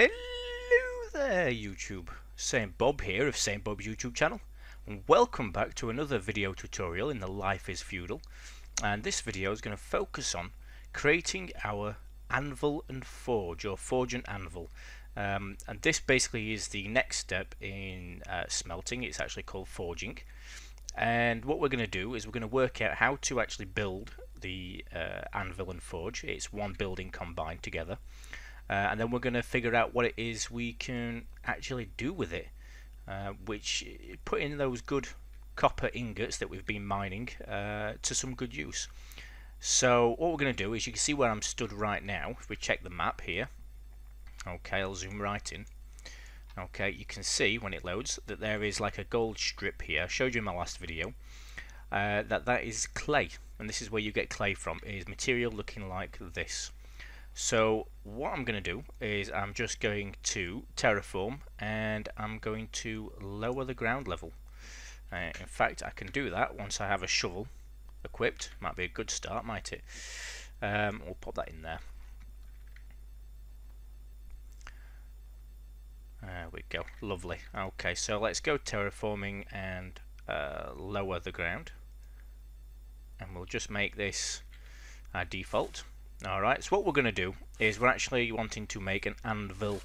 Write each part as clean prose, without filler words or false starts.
Hello there YouTube, Saint Bob here of Saint Bob's YouTube channel, and welcome back to another video tutorial in the Life is Feudal. And this video is going to focus on creating our Anvil and Forge, or Forge and Anvil. And this basically is the next step in smelting. It's actually called forging. And what we're going to do is we're going to work out how to actually build the Anvil and Forge. It's one building combined together. And then we're going to figure out what it is we can actually do with it, which put in those good copper ingots that we've been mining to some good use. So what we're going to do is, you can see where I'm stood right now. If we check the map here, okay, I'll zoom right in. Okay, you can see when it loads that there is like a gold strip here. I showed you in my last video that is clay, and this is where you get clay from. It is material looking like this. So what I'm going to do is I'm just going to terraform, and I'm going to lower the ground level. In fact, I can do that once I have a shovel equipped. Might be a good start, might it? We'll pop that in there. There we go, lovely. Okay, so let's go terraforming and lower the ground, and we'll just make this our default. Alright, so what we're going to do is we're actually wanting to make an anvil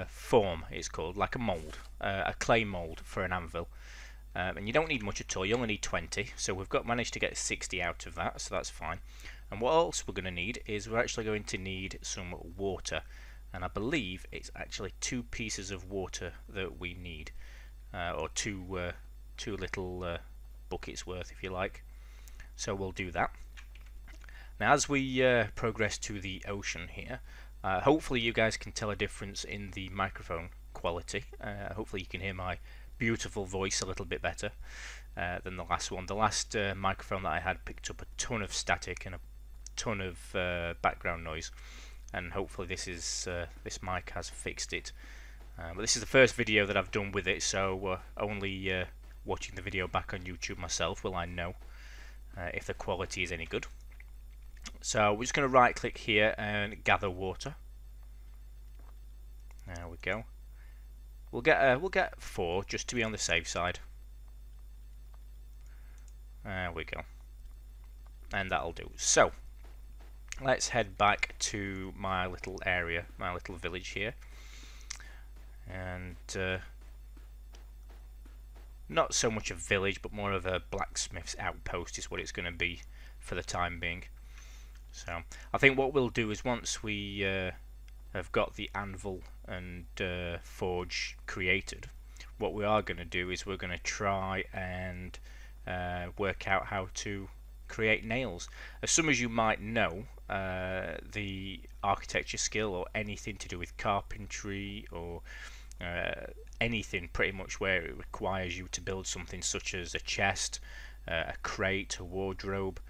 form, it's called, like a mould, a clay mould for an anvil. And you don't need much at all, you only need 20, so we've managed to get 60 out of that, so that's fine. And what else we're going to need is we're actually going to need some water, and I believe it's actually 2 pieces of water that we need, or two little buckets worth, if you like. So we'll do that. Now, as we progress to the ocean here, hopefully you guys can tell a difference in the microphone quality. Hopefully you can hear my beautiful voice a little bit better than the last one. The last microphone that I had picked up a ton of static and a ton of background noise, and hopefully this mic has fixed it. But this is the first video that I've done with it, so only watching the video back on YouTube myself will I know if the quality is any good. So we're just going to right click here and gather water. There we go. We'll get 4 just to be on the safe side. There we go. And that'll do. So let's head back to my little area, my little village here. And not so much a village, but more of a blacksmith's outpost is what it's going to be for the time being. So I think what we'll do is, once we have got the anvil and forge created, what we are going to do is we're going to try and work out how to create nails. As some as you might know, the architecture skill, or anything to do with carpentry, or anything pretty much where it requires you to build something such as a chest, a crate, a wardrobe,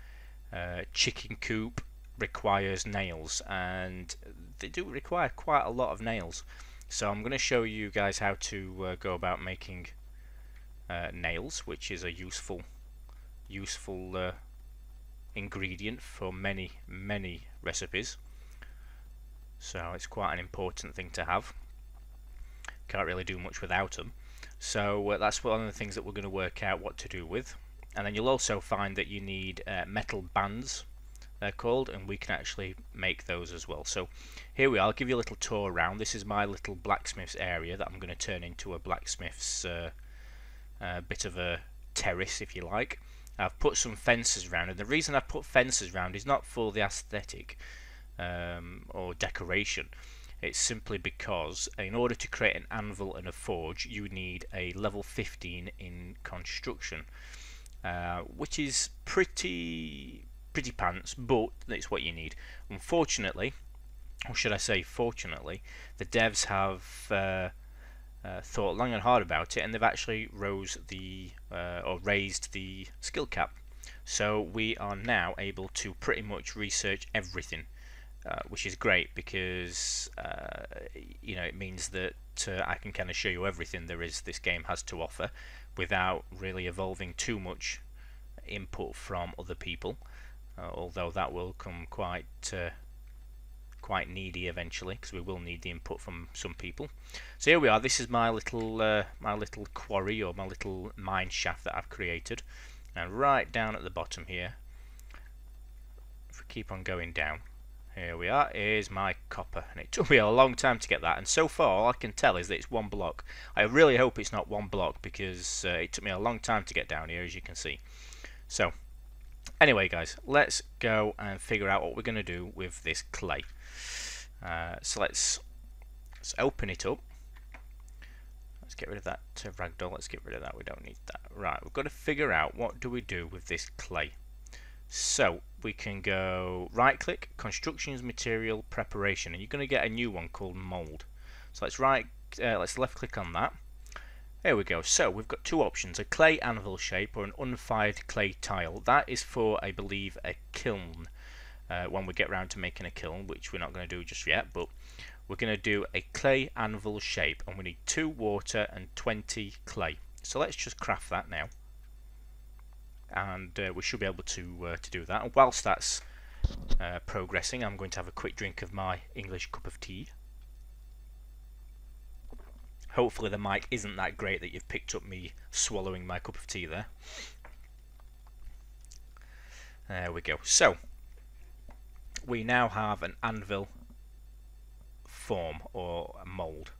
chicken coop, requires nails, and they do require quite a lot of nails. So I'm going to show you guys how to go about making nails, which is a useful ingredient for many recipes. So it's quite an important thing to have. Can't really do much without them. So that's one of the things that we're going to work out what to do with. And then you'll also find that you need metal bands, they're called, and we can actually make those as well. So here we are. I'll give you a little tour around. This is my little blacksmith's area that I'm going to turn into a blacksmith's bit of a terrace, if you like. I've put some fences around, and the reason I've put fences around is not for the aesthetic or decoration. It's simply because in order to create an anvil and a forge, you need a level 15 in construction. Which is pretty pants, but it's what you need. Unfortunately, or should I say fortunately, the devs have thought long and hard about it, and they've actually raised the skill cap. So we are now able to pretty much research everything, which is great, because you know, it means that I can kind of show you everything this game has to offer without really evolving too much input from other people, although that will come quite quite needy eventually, because we will need the input from some people. So here we are. This is my little quarry, or my little mine shaft that I've created, and right down at the bottom here, if we keep on going down, here we are, is my copper, and it took me a long time to get that, and so far all I can tell is that it's one block. I really hope it's not one block, because it took me a long time to get down here, as you can see. So anyway guys, let's go and figure out what we're going to do with this clay. So let's open it up. Let's get rid of that ragdoll. Let's get rid of that. We don't need that. Right, we've got to figure out what do we do with this clay. So we can go right click, constructions, material, preparation, and you're going to get a new one called mold. So let's left click on that. There we go. So we've got two options: a clay anvil shape or an unfired clay tile. That is for, I believe, a kiln. When we get round to making a kiln, which we're not going to do just yet, but we're going to do a clay anvil shape, and we need 2 water and 20 clay. So let's just craft that now, and we should be able to do that. And whilst that's progressing, I'm going to have a quick drink of my English cup of tea. Hopefully the mic isn't that great that you've picked up me swallowing my cup of tea there. There we go. So we now have an anvil form, or a mold.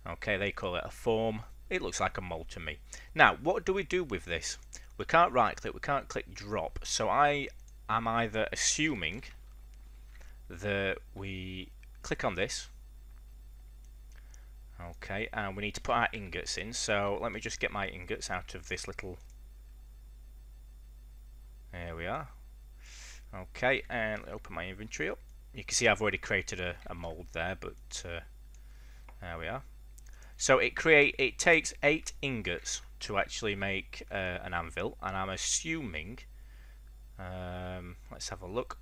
Okay, they call it a form. It looks like a mold to me. Now, what do we do with this? We can't right click, we can't click drop. So I am either assuming that we click on this. Okay, and we need to put our ingots in. So let me just get my ingots out of this little. There we are. Okay, and open my inventory up. You can see I've already created a mold there, but there we are. So it takes 8 ingots to actually make an anvil, and I'm assuming, let's have a look,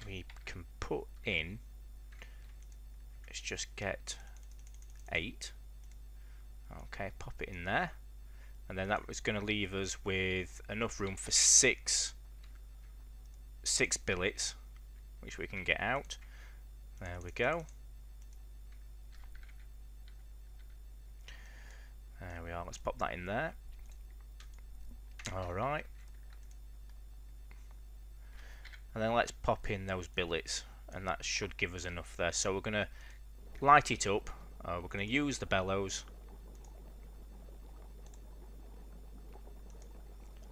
we can put in, let's just get 8. Okay, pop it in there, and then that was going to leave us with enough room for 6 billets, which we can get out. There we go. There we are. Let's pop that in there. Alright. And then let's pop in those billets, and that should give us enough there. So we're going to light it up. We're going to use the bellows.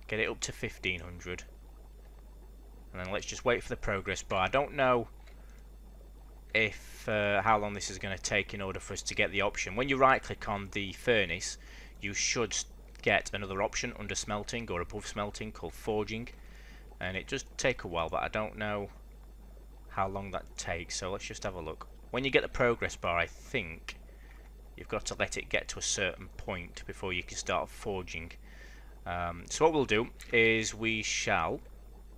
Get it up to 1500. And then let's just wait for the progress bar. I don't know if how long this is going to take in order for us to get the option. When you right click on the furnace, you should get another option under smelting or above smelting called forging, and it does take a while, but I don't know how long that takes. So let's just have a look. When you get the progress bar, I think you've got to let it get to a certain point before you can start forging. So what we'll do is we shall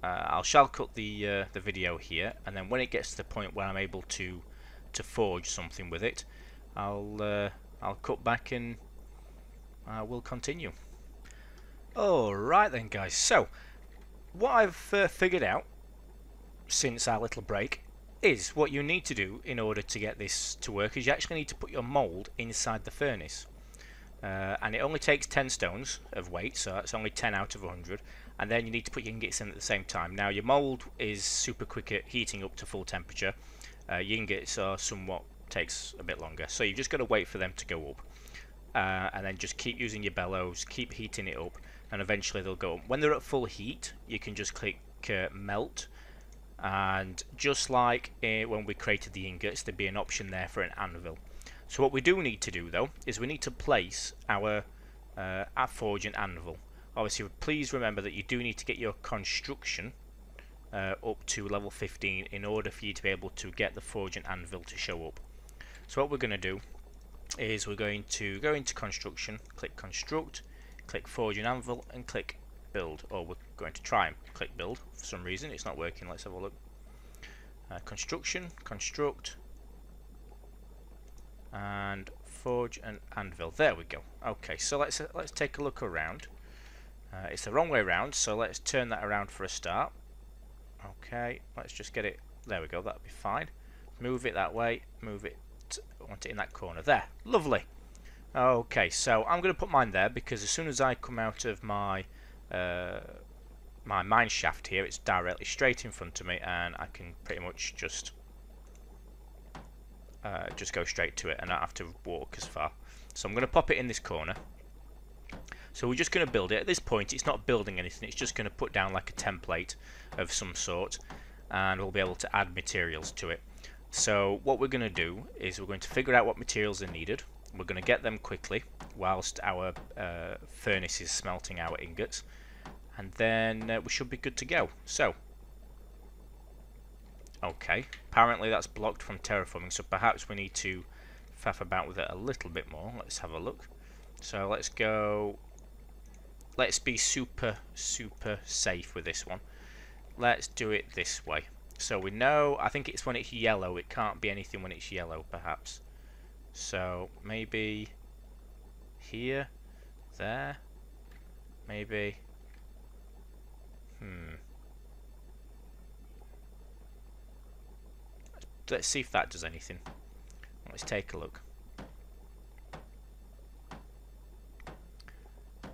I'll cut the video here, and then when it gets to the point where I'm able to forge something with it, I'll cut back and we'll continue. Alright then guys, so what I've figured out since our little break is what you need to do in order to get this to work is you actually need to put your mould inside the furnace. And it only takes 10 stones of weight, so it's only 10 out of 100, and then you need to put your ingots in at the same time. Now your mould is super quick at heating up to full temperature. Your ingots are somewhat takes a bit longer, so you've just got to wait for them to go up, and then just keep using your bellows, keep heating it up, and eventually they'll go up. When they're at full heat, you can just click melt, and just like when we created the ingots, there'd be an option there for an anvil. So what we do need to do though is we need to place our forge and anvil. Obviously, please remember that you do need to get your construction up to level 15 in order for you to be able to get the forge and anvil to show up. So what we're going to do is we're going to go into construction, click construct, click forge and anvil, and click build. Or we're going to try and click build. For some reason it's not working. Let's have a look. Construction, construct, and forge and anvil. There we go. Okay, so let's take a look around. It's the wrong way around, so let's turn that around for a start. Okay, let's just get it There we go, that'll be fine. Move it that way, move it, I want it in that corner. There, lovely. Okay, so I'm going to put mine there because as soon as I come out of my my mine shaft here, it's directly straight in front of me, and I can pretty much just go straight to it and not have to walk as far. So I'm going to pop it in this corner. So we're just going to build it. At this point, it's not building anything. It's just going to put down like a template of some sort, and we'll be able to add materials to it. So what we're going to do is we're going to figure out what materials are needed. We're going to get them quickly whilst our furnace is smelting our ingots, and then we should be good to go. So, okay, apparently that's blocked from terraforming, so perhaps we need to faff about with it a little bit more. Let's have a look. So let's go, let's be super safe with this one. Let's do it this way. So we know, I think it's when it's yellow, it can't be anything when it's yellow perhaps. So maybe here, there, maybe, let's see if that does anything. Let's take a look.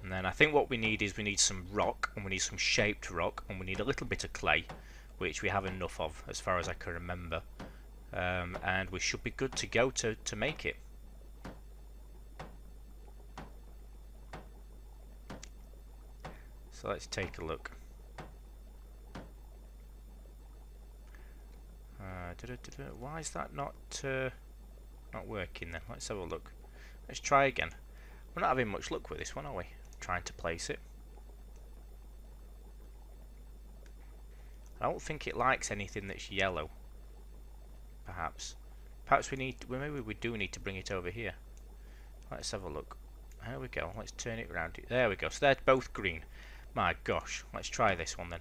And then I think what we need is we need some rock, and we need some shaped rock, and we need a little bit of clay, which we have enough of as far as I can remember. And we should be good to go to make it. So let's take a look. Why is that not working then? Let's have a look. Let's try again. We're not having much luck with this one, are we? Trying to place it. I don't think it likes anything that's yellow. Perhaps maybe we do need to bring it over here. Let's have a look. There we go. Let's turn it around. There we go. So they're both green. My gosh. Let's try this one then.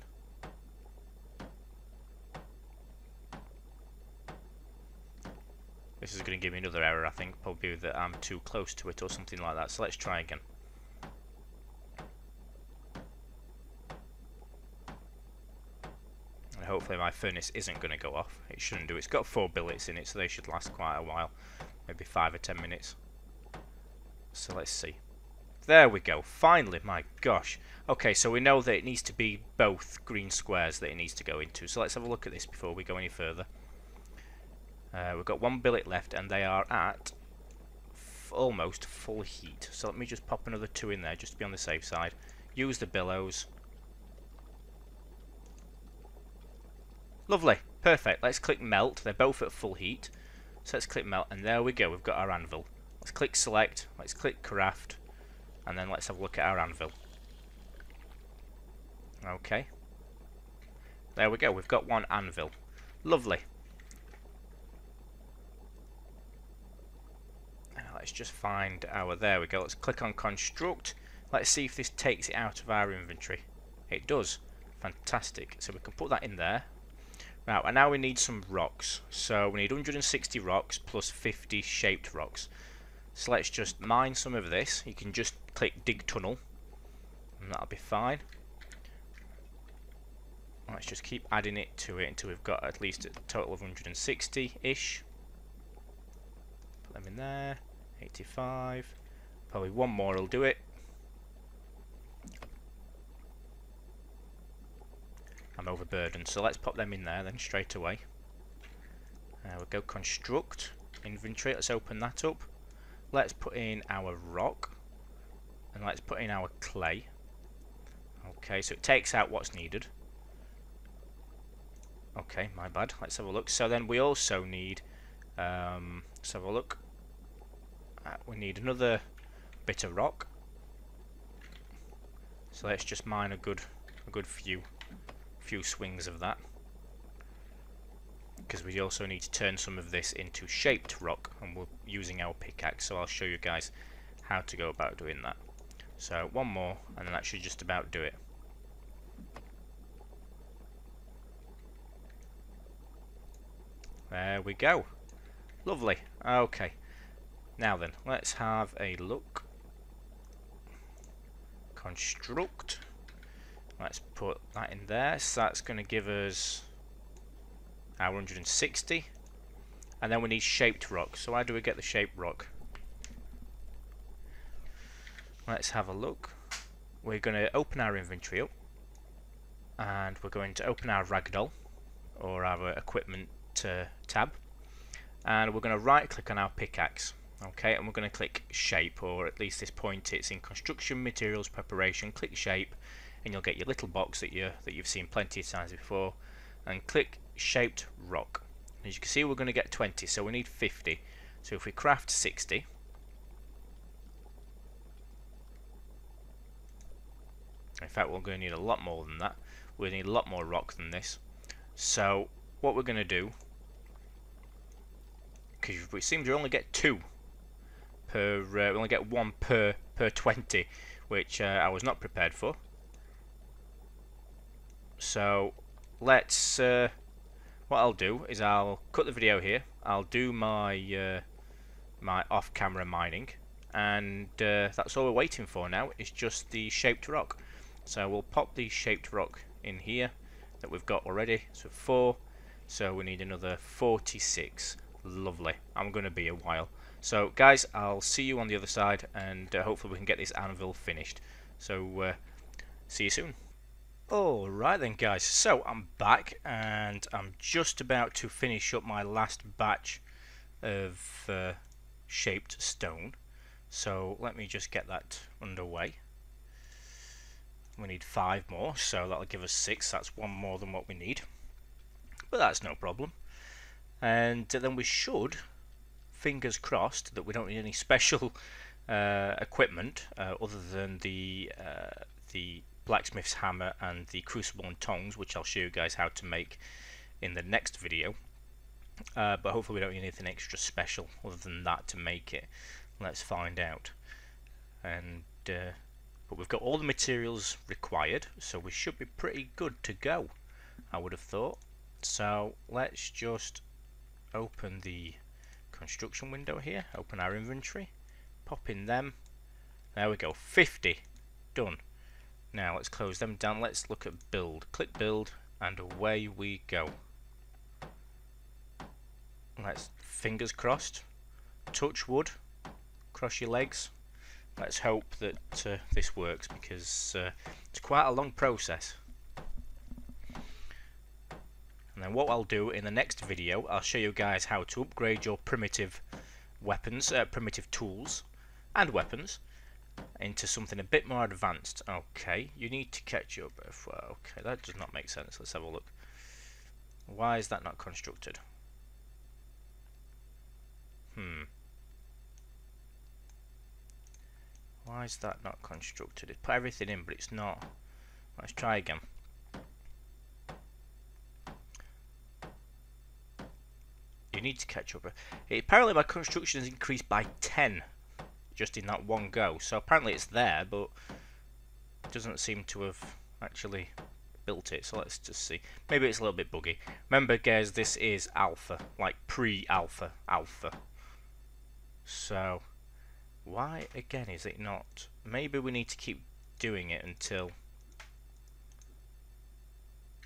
This is going to give me another error, I think. Probably that I'm too close to it or something like that. So let's try again. And hopefully my furnace isn't going to go off. It shouldn't do. It's got 4 billets in it, so they should last quite a while. Maybe 5 or 10 minutes. So let's see. There we go. Finally, my gosh. Okay, so we know that it needs to be both green squares that it needs to go into. So let's have a look at this before we go any further. We've got 1 billet left, and they are at almost full heat. So let me just pop another 2 in there, just to be on the safe side. Use the billows. Lovely, perfect. Let's click melt. They're both at full heat. So let's click melt, and there we go. We've got our anvil. Let's click select. Let's click craft, and then let's have a look at our anvil. Okay. There we go. We've got 1 anvil. Lovely. Let's just find our, there we go, let's click on construct. Let's see if this takes it out of our inventory. It does. Fantastic. So we can put that in there. Right, and now we need some rocks. So we need 160 rocks plus 50 shaped rocks. So let's just mine some of this. You can just click dig tunnel, and that'll be fine. Let's just keep adding it to it until we've got at least a total of 160-ish. Put them in there. 85. Probably 1 more will do it. I'm overburdened, so let's pop them in there then straight away. We'll go construct, inventory, let's open that up. Let's put in our rock, and let's put in our clay. Okay, so it takes out what's needed. Okay, my bad. Let's have a look. So then we also need, let's have a look. We need another bit of rock. So let's just mine a good few swings of that, because we also need to turn some of this into shaped rock, and we're using our pickaxe. So I'll show you guys how to go about doing that. So 1 more, and then that should just about do it. There we go. Lovely. Okay. Now then, let's have a look. Construct. Let's put that in there. So that's going to give us our 160, and then we need shaped rock. So how do we get the shaped rock? Let's have a look. We're going to open our inventory up, and we're going to open our ragdoll or our equipment tab, and we're going to right click on our pickaxe. Okay, and we're going to click shape, or at least this point it's in construction materials preparation. Click shape, and you'll get your little box that you've seen plenty of times before, and click shaped rock. As you can see, we're going to get 20, so we need 50. So if we craft 60, in fact we're going to need a lot more than that. We need a lot more rock than this. So what we're going to do, because it seems we only get 2 per, we only get 1 per 20, which I was not prepared for. So let's, what I'll do is I'll cut the video here. I'll do my my off-camera mining, and that's all we're waiting for now. It's just the shaped rock. So we'll pop the shaped rock in here that we've got already. So 4. So we need another 46. Lovely. I'm going to be a while. So guys, I'll see you on the other side, and hopefully we can get this anvil finished. So see you soon. Alright then guys, so I'm back, and I'm just about to finish up my last batch of shaped stone. So let me just get that underway. We need 5 more, so that'll give us 6. That's 1 more than what we need, but that's no problem. And then we should, fingers crossed, that we don't need any special equipment other than the blacksmith's hammer and the crucible and tongs, which I'll show you guys how to make in the next video. But hopefully we don't need anything extra special other than that to make it. Let's find out. And but we've got all the materials required, so we should be pretty good to go, I would have thought. So let's just open the construction window here, open our inventory, pop in them. There we go, 50 done. Now let's close them down. Let's look at build. Click build, and away we go. Let's, fingers crossed, touch wood, cross your legs. Let's hope that this works, because it's quite a long process. And then what I'll do in the next video, I'll show you guys how to upgrade your primitive weapons, primitive tools and weapons into something a bit more advanced. Okay, you need to catch up. Okay, that does not make sense. Let's have a look. Why is that not constructed? Why is that not constructed? It put everything in, but it's not. Let's try again. You need to catch up. Apparently my construction has increased by 10 just in that one go. So apparently it's there, but it doesn't seem to have actually built it. So let's just see. Maybe it's a little bit buggy. Remember guys, this is alpha, like pre-alpha, alpha. So why again is it not? Maybe we need to keep doing it until...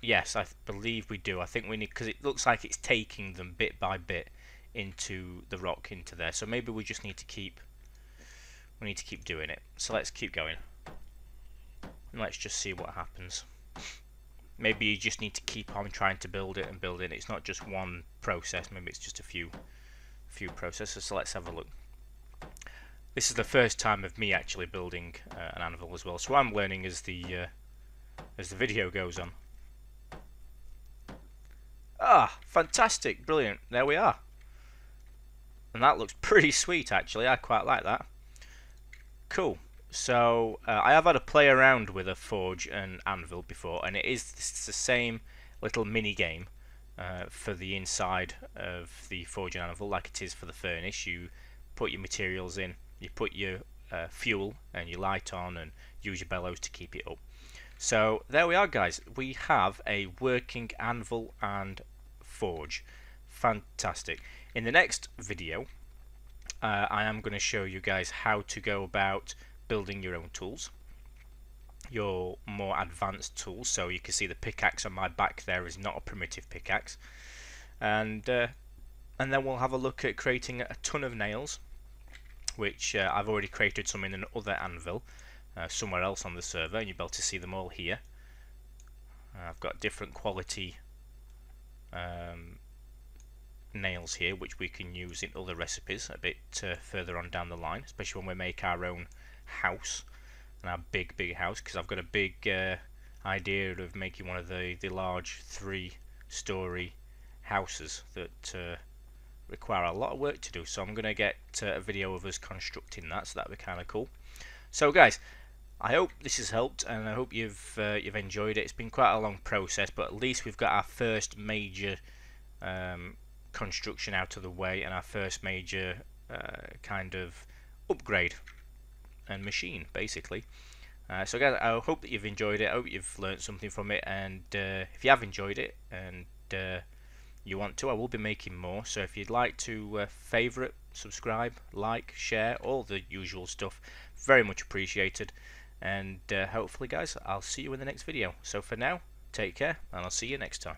Yes, I believe we do. I think we need, because it looks like it's taking them bit by bit into the rock, into there. So maybe we just need to keep... We need to keep doing it. So let's keep going. And let's just see what happens. Maybe you just need to keep on trying to build it and build it. It's not just one process. Maybe it's just a few processes. So let's have a look. This is the first time of me actually building an anvil as well. So I'm learning as the video goes on. Ah, fantastic, brilliant. There we are. And that looks pretty sweet actually. I quite like that. Cool. So I have had a play around with a forge and anvil before, and it's the same little mini game for the inside of the forge and anvil like it is for the furnace. You put your materials in, you put your fuel and your light on, and use your bellows to keep it up. So there we are guys, we have a working anvil and forge. Fantastic. In the next video I am going to show you guys how to go about building your own tools, your more advanced tools. So you can see the pickaxe on my back there is not a primitive pickaxe. and then we'll have a look at creating a ton of nails, which I've already created some in another anvil somewhere else on the server, and you'll be able to see them all here. I've got different quality nails here which we can use in other recipes a bit further on down the line, especially when we make our own house and our big house, because I've got a big idea of making one of the large 3-story houses that require a lot of work to do. So I'm going to get a video of us constructing that, so that'd be kind of cool. So guys, I hope this has helped, and I hope you've enjoyed it. It's been quite a long process, but at least we've got our first major construction out of the way, and our first major kind of upgrade and machine, basically. So guys, I hope that you've enjoyed it. I hope you've learned something from it, and if you have enjoyed it and you want to, I will be making more. So if you'd like to favourite, subscribe, like, share, all the usual stuff, very much appreciated. And hopefully guys, I'll see you in the next video. So for now, take care, and I'll see you next time.